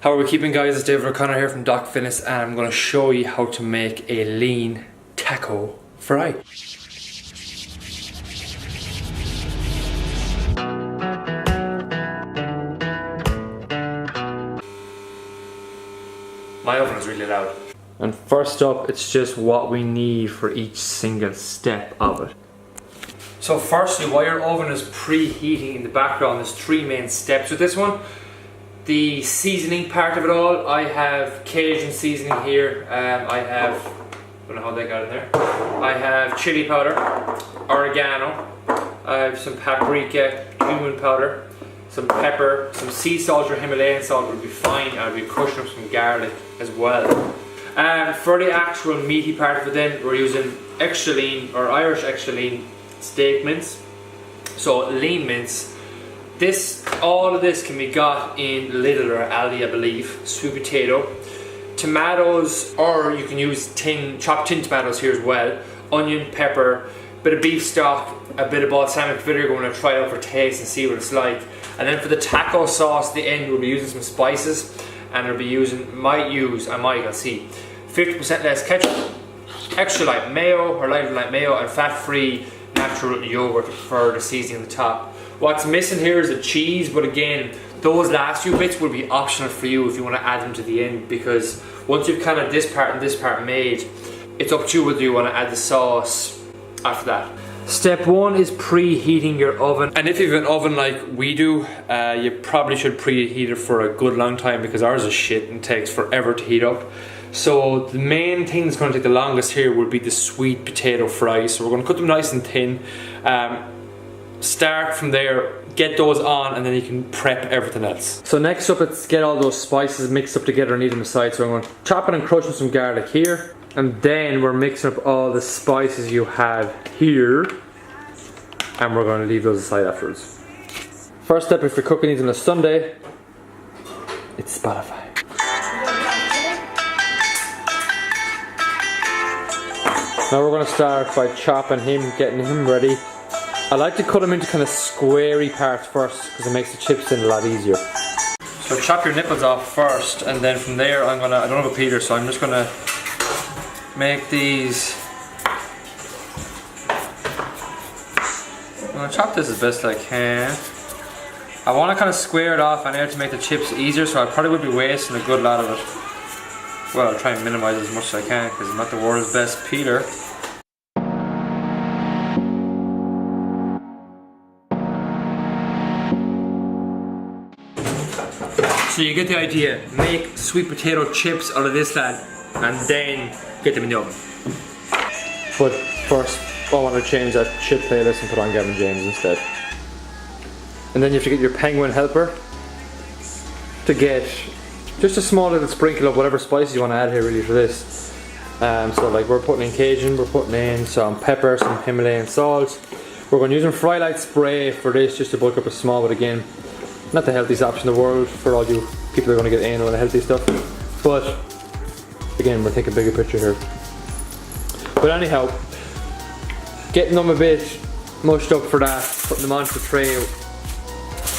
How are we keeping, guys? It's David O'Connor here from Doc Fitness, and I'm going to show you how to make a lean taco fry. My oven is really loud. And first up, it's just what we need for each single step of it. So firstly, while your oven is preheating in the background, there's three main steps with this one. The seasoning part of it all, I have Cajun seasoning here. I don't know how they got in there. I have chili powder, oregano, I have some paprika, cumin powder, some pepper, some sea salt or Himalayan salt would be fine. I'll be crushing up some garlic as well. For the actual meaty part of it then, we're using extra lean or Irish extra lean steak mince. So lean mince. All of this can be got in Lidl or Aldi, I believe. Sweet potato, tomatoes, or you can use chopped tin tomatoes here as well. Onion, pepper, bit of beef stock, a bit of balsamic vinegar. We're going to try it out for taste and see what it's like. And then for the taco sauce, at the end we'll be using some spices, and we'll be using, I'll see, 50% less ketchup, extra light mayo or lighter light mayo, and fat-free natural yogurt for the seasoning on the top. What's missing here is a cheese, but again, those last few bits will be optional for you if you want to add them to the end, because once you've kind of this part and this part made, it's up to you whether you want to add the sauce after that. Step one is preheating your oven, and if you have an oven like we do, you probably should preheat it for a good long time, because ours is shit and takes forever to heat up. So the main thing that's going to take the longest here would be the sweet potato fries. So we're going to cut them nice and thin. Start from there, get those on, and then you can prep everything else. So next up, let's get all those spices mixed up together and eat them aside. So I'm going to chop it and crush some garlic here, and then we're mixing up all the spices you have here, and we're going to leave those aside afterwards. First step, if you're cooking these on a Sunday, it's Spotify. Now we're going to start by chopping him, getting him ready. I like to cut them into kind of squarey parts first, because it makes the chips in a lot easier. So chop your nipples off first, and then from there I don't have a peeler, so I'm just gonna make these. I'm gonna chop this as best I can. I want to kind of square it off on there to make the chips easier, so I probably would be wasting a good lot of it. Well, I'll try and minimize as much as I can, because I'm not the world's best peeler. So you get the idea, make sweet potato chips out of this lad, and then get them in the oven. But first, I want to change that chip playlist and put on Gavin James instead. And then you have to get your penguin helper to get just a small little sprinkle of whatever spices you want to add here really for this. So like we're putting in Cajun, we're putting in some pepper, some Himalayan salt. We're going to use a Fry Light spray for this just to bulk up a small, but again, not the healthiest option in the world for all you people that are going to get anal and healthy stuff. But again, we're thinking bigger picture here. But anyhow, getting them a bit mushed up for that, putting them onto the tray, and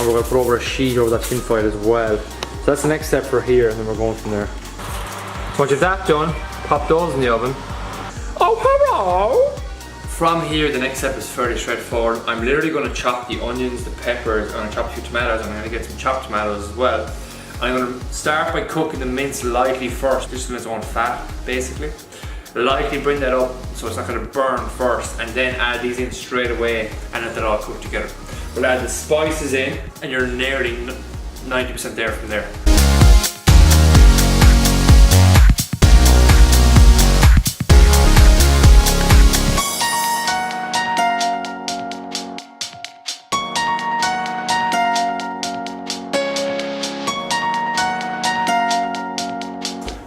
we're going to put over a sheet over that tin foil as well. So that's the next step for here, and then we're going from there. So once you've that done, pop those in the oven. Oh, hello! From here, the next step is fairly straightforward. I'm literally going to chop the onions, the peppers, I'm going to chop a few tomatoes, I'm going to get some chopped tomatoes as well. I'm going to start by cooking the mince lightly first, just in its own fat, basically. Lightly bring that up so it's not going to burn first, and then add these in straight away and let that all cook together. We'll add the spices in, and you're nearly 90% there from there.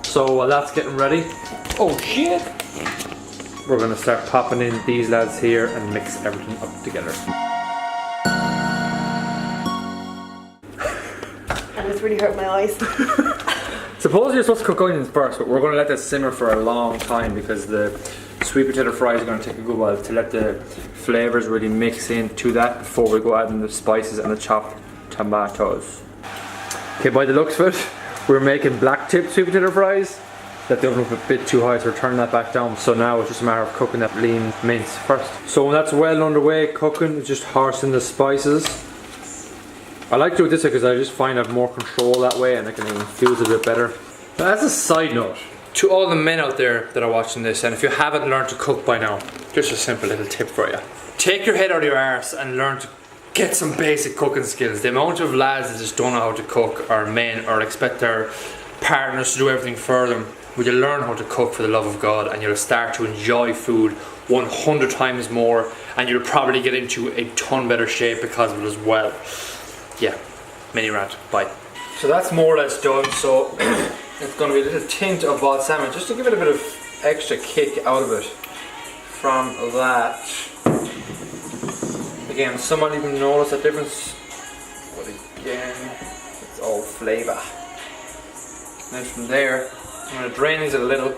So while that's getting ready, oh shit! We're gonna start popping in these lads here and mix everything up together. And it's really hurt my eyes. Suppose you're supposed to cook onions first, but we're gonna let this simmer for a long time because the sweet potato fries are gonna take a good while to let the flavors really mix into that before we go adding the spices and the chopped tomatoes. Okay, by the looks of it, we're making black tip sweet potato fries. Let the oven up a bit too high, so we're turning that back down. So now it's just a matter of cooking that lean mince first. So when that's well underway cooking, just horsing the spices. I like to do it this way because I just find I have more control that way and I can infuse it a bit better. Now, as a side note, to all the men out there that are watching this, and if you haven't learned to cook by now, just a simple little tip for you. Take your head out of your arse and learn to get some basic cooking skills. The amount of lads that just don't know how to cook, or men, or expect their partners to do everything for them. Will you learn how to cook for the love of God, and you'll start to enjoy food 100 times more, and you'll probably get into a ton better shape because of it as well. Yeah, mini rant, bye. So that's more or less done, so it's going to be a little tint of balsamic just to give it a bit of extra kick out of it from that. Again, some might even notice a difference, but again, it's all flavour. Then from there, I'm going to drain these a little.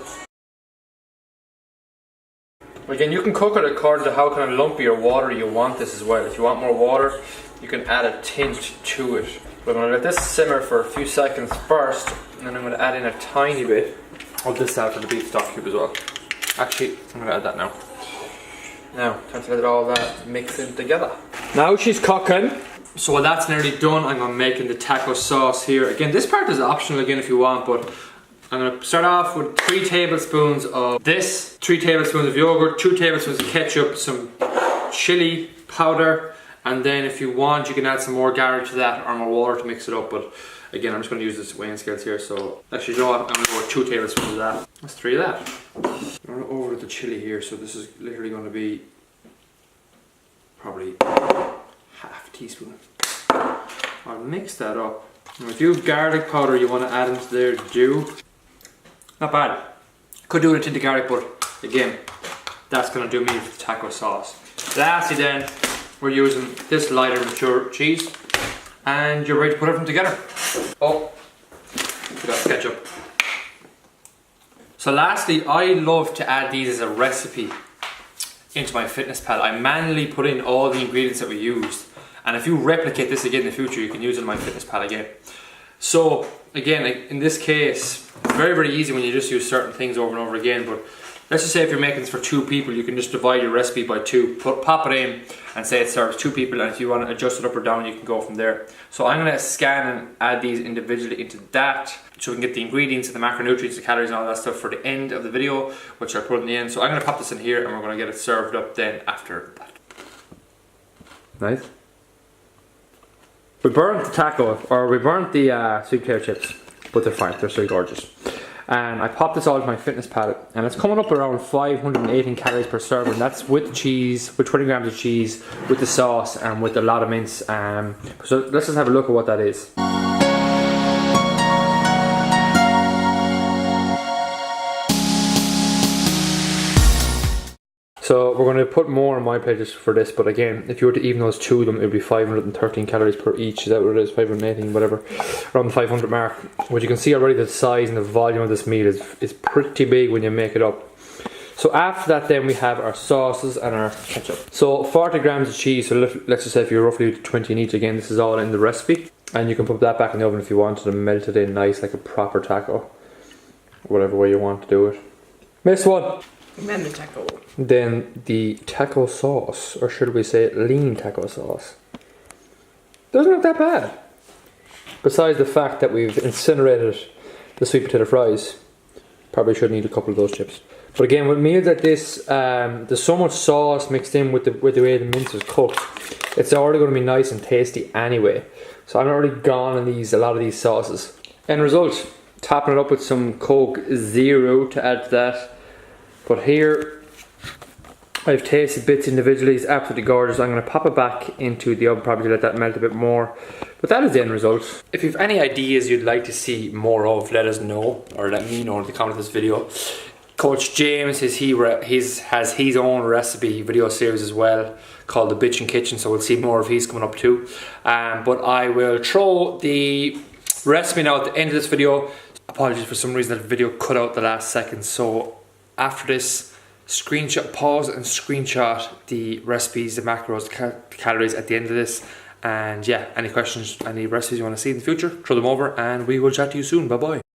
Again, you can cook it according to how kind of lumpy or watery you want this as well. If you want more water, you can add a tint to it. But I'm going to let this simmer for a few seconds first, and then I'm going to add in a tiny bit of this out for the beef stock cube as well. Actually, I'm going to add that now. Now, time to let all that mix in together. Now she's cooking. So while that's nearly done, I'm going to make the taco sauce here. Again, this part is optional again if you want, but I'm going to start off with 3 tablespoons of this, 3 tablespoons of yogurt, 2 tablespoons of ketchup, some chili powder, and then if you want you can add some more garlic to that or more water to mix it up, but again I'm just going to use this weighing scales here, so actually you know what, I'm going to go with 2 tablespoons of that. That's 3 of that. I'm going to overload the chili here, so this is literally going to be probably half a teaspoon. I'll mix that up. Now if you have garlic powder you want to add into there, do. Not bad. Could do it into the garlic, but again, that's going to do me with the taco sauce. Lastly then, we're using this lighter mature cheese, and you're ready to put everything together. Oh, forgot ketchup. So lastly, I love to add these as a recipe into my FitnessPal. I manually put in all the ingredients that we used, and if you replicate this again in the future, you can use it in my FitnessPal again. So again, in this case, it's very, very easy when you just use certain things over and over again, but let's just say if you're making this for 2 people, you can just divide your recipe by 2, pop it in and say it serves 2 people, and if you want to adjust it up or down, you can go from there. So I'm going to scan and add these individually into that, so we can get the ingredients and the macronutrients, the calories and all that stuff for the end of the video, which I'll put in the end. So I'm going to pop this in here and we're going to get it served up then after that. Nice. We burnt the taco, or we burnt the sweet potato chips, but they're fine, they're so gorgeous. And I popped this all into my FitnessPal, and it's coming up around 518 calories per serving. That's with cheese, with 20 grams of cheese, with the sauce, and with a lot of mince. So let's just have a look at what that is. So we're going to put more on my plate just for this, but again, if you were to even those 2 of them, it would be 513 calories per each. Is that what it is? 518, whatever, around the 500 mark. What you can see already, the size and the volume of this meal is pretty big when you make it up. So after that then we have our sauces and our ketchup. So 40 grams of cheese, so let's just say if you're roughly 20 in each, again this is all in the recipe. And you can put that back in the oven if you wanted to melt it in nice like a proper taco. Whatever way you want to do it. Missed one! And then the taco. Then the taco sauce, or should we say lean taco sauce. Doesn't look that bad. Besides the fact that we've incinerated the sweet potato fries. Probably should need a couple of those chips. But again, with meals like this, there's so much sauce mixed in with the way the mince is cooked. It's already going to be nice and tasty anyway. So I'm already gone in a lot of these sauces. End result, topping it up with some Coke Zero to add to that. But here, I've tasted bits individually. It's absolutely gorgeous. I'm going to pop it back into the oven, probably to let that melt a bit more. But that is the end result. If you have any ideas you'd like to see more of, let us know, or let me know in the comments of this video. Coach James, has his own recipe video series as well, called The Bitchin' Kitchen, so we'll see more of his coming up too. But I will throw the recipe now at the end of this video. Apologies, for some reason that video cut out the last second, so after this, pause and screenshot the recipes, the macros, the calories at the end of this, And yeah, any questions, any recipes you want to see in the future, throw them over and we will chat to you soon. Bye bye.